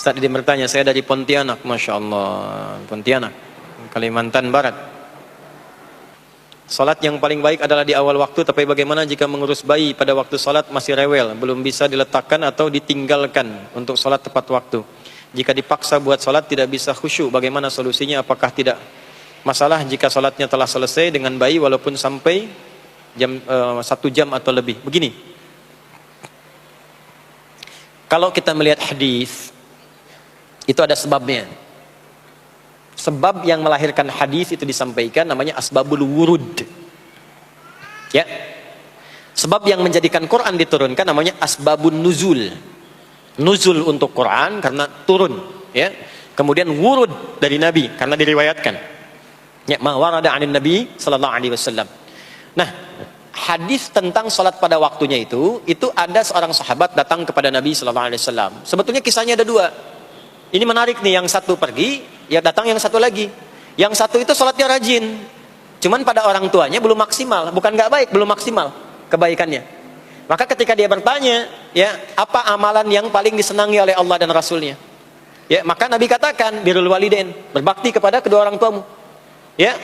Ustaz dia bertanya, saya dari Pontianak, Masya Allah, Pontianak, Kalimantan Barat. Salat yang paling baik adalah di awal waktu, tapi bagaimana jika mengurus bayi pada waktu salat masih rewel, belum bisa diletakkan atau ditinggalkan untuk salat tepat waktu? Jika dipaksa buat salat tidak bisa khusyuk, bagaimana solusinya? Apakah tidak masalah jika salatnya telah selesai dengan bayi walaupun sampai 1 jam atau lebih? Begini, kalau kita melihat hadis, itu ada sebabnya. Sebab yang melahirkan hadis itu disampaikan namanya asbabul wurud. Ya. Sebab yang menjadikan Quran diturunkan namanya asbabun nuzul. Nuzul untuk Quran karena turun, ya. Kemudian wurud dari Nabi karena diriwayatkan. Ya, ma warada 'anin Nabi sallallahu alaihi wasallam. Nah, hadis tentang salat pada waktunya itu ada seorang sahabat datang kepada Nabi sallallahu alaihi wasallam. Sebetulnya kisahnya ada 2. Ini menarik nih, yang satu pergi, ya datang yang satu lagi. Yang satu itu sholatnya rajin, cuman pada orang tuanya belum maksimal, bukan nggak baik, belum maksimal kebaikannya. Maka ketika dia bertanya, ya apa amalan yang paling disenangi oleh Allah dan Rasulnya? Ya maka Nabi katakan birrul walidain, berbakti kepada kedua orang tuamu. Ya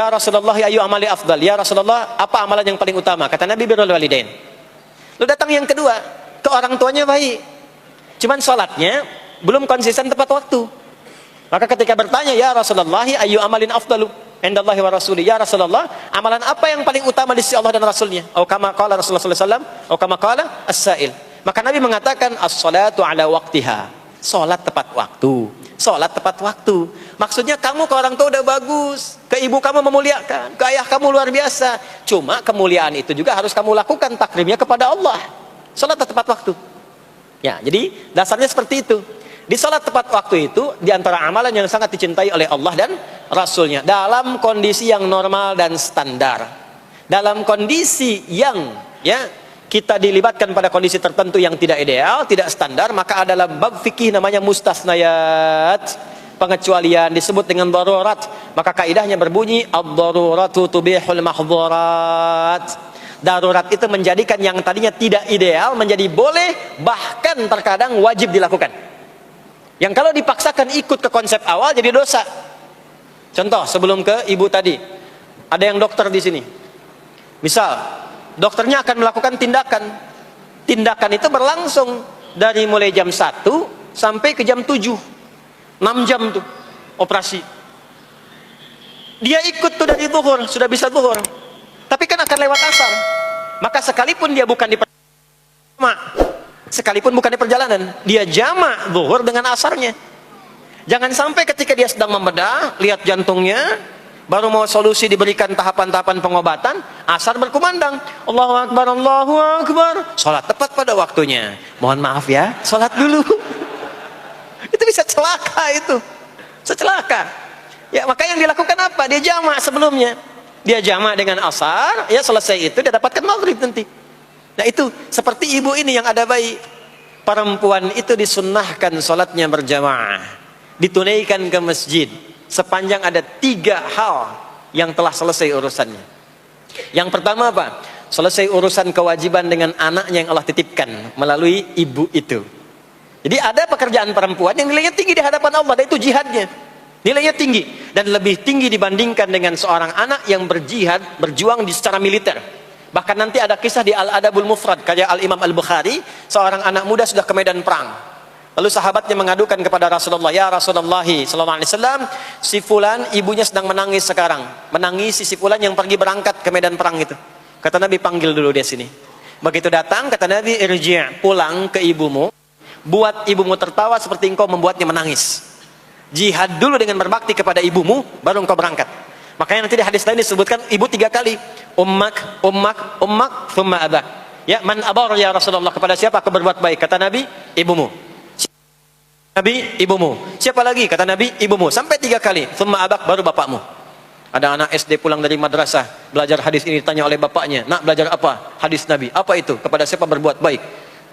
Rasulullah, ya ayu amali afdal. Ya Rasulullah, apa amalan yang paling utama? Kata Nabi birrul walidain. Lalu datang yang kedua, ke orang tuanya baik, cuman sholatnya belum konsisten tepat waktu. Maka ketika bertanya, ya Rasulullah, ayu amalin afdalu indallahi wa rasuli, ya Rasulullah, amalan apa yang paling utama di sisi Allah dan Rasulnya? Atau kama qala Rasulullah sallallahu alaihi wasallam, atau kama qala as-sa'il. Maka Nabi mengatakan as-salatu ala waqtiha, salat tepat waktu. Salat tepat waktu. Maksudnya kamu ke orang tua udah bagus, ke ibu kamu memuliakan, ke ayah kamu luar biasa. Cuma kemuliaan itu juga harus kamu lakukan takrimnya kepada Allah. Salat tepat waktu. Ya, jadi dasarnya seperti itu. Di salat tepat waktu itu diantara amalan yang sangat dicintai oleh Allah dan Rasulnya dalam kondisi yang normal dan standar. Dalam kondisi yang kita dilibatkan pada kondisi tertentu yang tidak ideal, tidak standar, maka adalah bab fikih namanya mustasnayat, pengecualian disebut dengan darurat. Maka kaidahnya berbunyi ad-daruratu tubihul mahdhurat. Darurat itu menjadikan yang tadinya tidak ideal menjadi boleh, bahkan terkadang wajib dilakukan. Yang kalau dipaksakan ikut ke konsep awal jadi dosa. Contoh, sebelum ke ibu tadi, ada yang dokter di sini. Misal, dokternya akan melakukan tindakan. Tindakan itu berlangsung dari mulai jam 1 sampai ke jam 7. 6 jam tuh operasi. Dia ikut tuh dari zuhur, sudah bisa zuhur. Tapi kan akan lewat asar. Maka sekalipun dia bukan di perjalanan, dia jamak zuhur dengan asarnya. Jangan sampai ketika dia sedang membedah, lihat jantungnya, baru mau solusi diberikan tahapan-tahapan pengobatan, asar berkumandang. Allahu Akbar, Allahu Akbar. Salat tepat pada waktunya. Mohon maaf ya, salat dulu. Itu bisa celaka itu. Secelaka. Ya, maka yang dilakukan apa? Dia jamak sebelumnya. Dia jamak dengan asar, ya selesai itu dia dapatkan maghrib nanti. Nah itu seperti ibu ini yang ada bayi, perempuan itu disunnahkan sholatnya berjamaah, ditunaikan ke masjid sepanjang ada 3 hal yang telah selesai urusannya. Yang pertama apa? Selesai urusan kewajiban dengan anaknya yang Allah titipkan melalui ibu itu. Jadi ada pekerjaan perempuan yang nilainya tinggi di hadapan Allah, dan itu jihadnya. Nilainya tinggi dan lebih tinggi dibandingkan dengan seorang anak yang berjihad, berjuang di secara militer. Bahkan nanti ada kisah di Al-Adabul Mufrad karya Al-Imam Al-Bukhari, seorang anak muda sudah ke medan perang. Lalu sahabatnya mengadukan kepada Rasulullah, ya Rasulullah sallallahu alaihi wasallam, si fulan ibunya sedang menangis sekarang, menangis si fulan yang pergi berangkat ke medan perang itu. Kata Nabi, panggil dulu dia sini. Begitu datang, kata Nabi, irji', pulang ke ibumu, buat ibumu tertawa seperti engkau membuatnya menangis. Jihad dulu dengan berbakti kepada ibumu, baru engkau berangkat. Makanya nanti di hadis lain disebutkan ibu 3 kali. Ummak, ummak, ummak, thumma abak. Ya, man abar ya Rasulullah, kepada siapa aku berbuat baik? Kata Nabi, ibumu. Nabi, ibumu. Siapa lagi? Kata Nabi, ibumu. Sampai 3 kali. Thumma abak, baru bapakmu. Ada anak SD pulang dari madrasah, belajar hadis ini, ditanya oleh bapaknya, nak belajar apa? Hadis Nabi. Apa itu? Kepada siapa berbuat baik?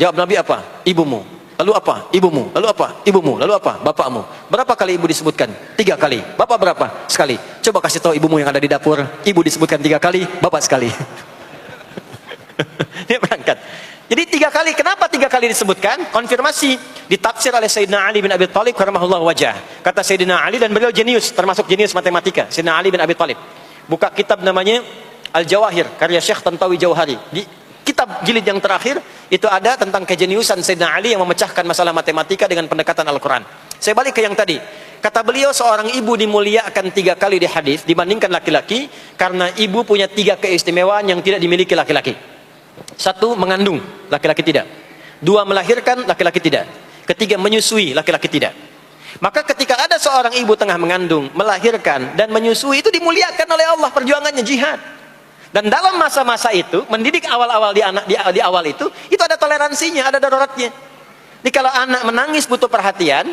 Jawab Nabi apa? Ibumu. Lalu apa? Ibumu. Lalu apa? Ibumu. Lalu apa? Bapakmu. Berapa kali ibu disebutkan? 3 kali. Bapak berapa? Sekali. Coba kasih tahu ibumu yang ada di dapur. Ibu disebutkan 3 kali, bapak sekali. Dia berangkat. Jadi 3 kali, kenapa 3 kali disebutkan? Konfirmasi ditafsir oleh Sayyidina Ali bin Abi Thalib karamahullah wajah. Kata Sayyidina Ali, dan beliau jenius, termasuk jenius matematika. Sayyidina Ali bin Abi Thalib buka kitab namanya Al-Jawahir, karya Syekh Tantawi Jauhari. Di kitab jilid yang terakhir itu ada tentang kejeniusan Sayyidina Ali yang memecahkan masalah matematika dengan pendekatan Al-Quran. Saya balik ke yang tadi. Kata beliau, seorang ibu dimuliakan 3 kali di hadis dibandingkan laki-laki karena ibu punya 3 keistimewaan yang tidak dimiliki laki-laki. 1, mengandung, laki-laki tidak. 2, melahirkan, laki-laki tidak. 3, menyusui, laki-laki tidak. Maka ketika ada seorang ibu tengah mengandung, melahirkan, dan menyusui, itu dimuliakan oleh Allah, perjuangannya jihad. Dan dalam masa-masa itu, mendidik awal-awal di awal itu ada toleransinya, ada daruratnya. Jadi kalau anak menangis butuh perhatian,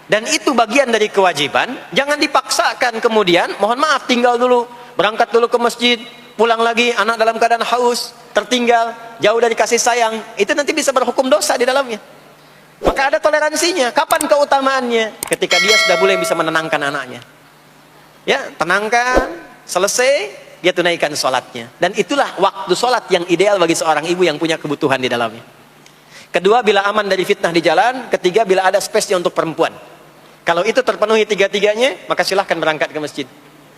dan itu bagian dari kewajiban, jangan dipaksakan kemudian, mohon maaf, tinggal dulu, berangkat dulu ke masjid, pulang lagi, anak dalam keadaan haus, tertinggal, jauh dari kasih sayang, itu nanti bisa berhukum dosa di dalamnya. Maka ada toleransinya. Kapan keutamaannya? Ketika dia sudah boleh bisa menenangkan anaknya. Ya, tenangkan, selesai, dia tunaikan sholatnya. Dan itulah waktu sholat yang ideal bagi seorang ibu yang punya kebutuhan di dalamnya. Kedua, bila aman dari fitnah di jalan. Ketiga, bila ada space-nya untuk perempuan. Kalau itu terpenuhi 3-3-nya, maka silahkan berangkat ke masjid.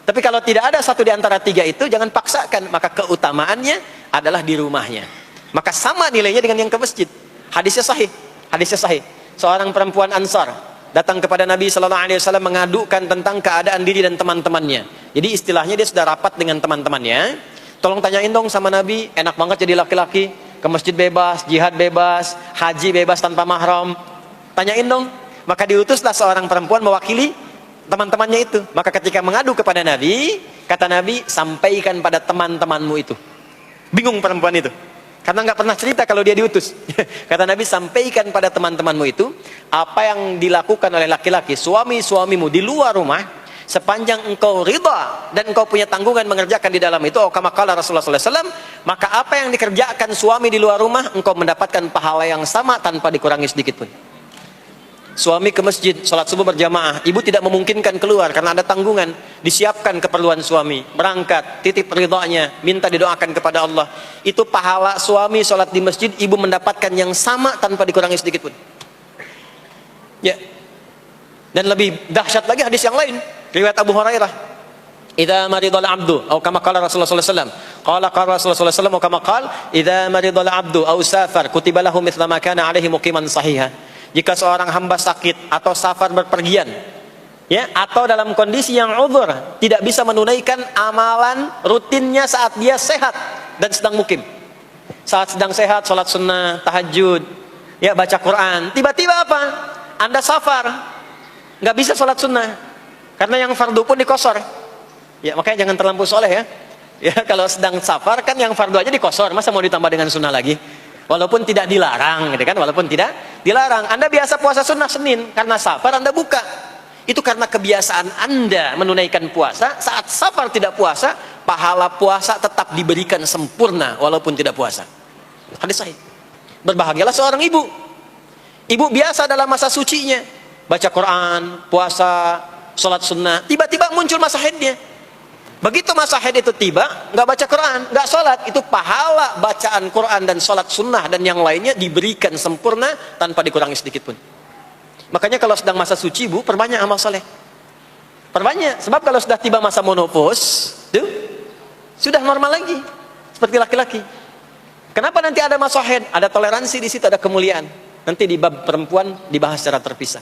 Tapi kalau tidak ada satu di antara 3 itu, jangan paksakan. Maka keutamaannya adalah di rumahnya. Maka sama nilainya dengan yang ke masjid. Hadisnya sahih. Hadisnya sahih. Seorang perempuan Ansar datang kepada Nabi SAW mengadukan tentang keadaan diri dan teman-temannya. Jadi istilahnya dia sudah rapat dengan teman-temannya. Tolong tanyain dong sama Nabi, enak banget jadi laki-laki, ke masjid bebas, jihad bebas, haji bebas tanpa mahram. Tanyain dong. Maka diutuslah seorang perempuan mewakili teman-temannya itu. Maka ketika mengadu kepada Nabi, kata Nabi, sampaikan pada teman-temanmu itu. Bingung perempuan itu, karena nggak pernah cerita kalau dia diutus. Kata Nabi, sampaikan pada teman-temanmu itu apa yang dilakukan oleh laki-laki, suami-suamimu di luar rumah, sepanjang engkau ridha dan engkau punya tanggungan mengerjakan di dalam itu. Kama qala Rasulullah SAW, maka apa yang dikerjakan suami di luar rumah, engkau mendapatkan pahala yang sama tanpa dikurangi sedikit pun. Suami ke masjid, sholat subuh berjamaah, ibu tidak memungkinkan keluar karena ada tanggungan, disiapkan keperluan suami, berangkat, titip ridhonya, minta didoakan kepada Allah. Itu pahala suami sholat di masjid, ibu mendapatkan yang sama tanpa dikurangi sedikit pun. Ya. Dan lebih dahsyat lagi hadis yang lain, riwayat Abu Hurairah. Idza maridal abdu, atau kama qala Rasulullah sallallahu alaihi wasallam. Qala Rasulullah sallallahu alaihi wasallam, kama qala, idza maridal abdu aw safar, kutiba lahu mithla ma kana alaihi muqiman sahiha. Jika seorang hamba sakit atau safar berpergian, ya, atau dalam kondisi yang uzur, tidak bisa menunaikan amalan rutinnya saat dia sehat dan sedang mukim. Saat sedang sehat, sholat sunnah, tahajud, ya, baca Quran. Tiba-tiba apa? Anda safar, nggak bisa sholat sunnah, karena yang fardu pun dikosor. Ya, makanya jangan terlampau soleh ya. Ya, kalau sedang safar kan yang fardu aja dikosor, masa mau ditambah dengan sunnah lagi? Walaupun tidak dilarang, gitu kan? Walaupun tidak dilarang. Anda biasa puasa sunnah Senin, karena safar Anda buka. Itu karena kebiasaan Anda menunaikan puasa. Saat safar tidak puasa, pahala puasa tetap diberikan sempurna walaupun tidak puasa. Hadis sahih. Berbahagialah seorang ibu. Ibu biasa dalam masa sucinya, baca Quran, puasa, sholat sunnah. Tiba-tiba muncul masa haidnya. Begitu masa haid itu tiba, nggak baca Quran, nggak sholat, itu pahala bacaan Quran dan sholat sunnah dan yang lainnya diberikan sempurna tanpa dikurangi sedikit pun. Makanya kalau sedang masa suci, bu, perbanyak amal soleh. Perbanyak, sebab kalau sudah tiba masa menopause, tuh, sudah normal lagi, seperti laki-laki. Kenapa nanti ada masa haid? Ada toleransi di situ, ada kemuliaan. Nanti di bab perempuan dibahas secara terpisah.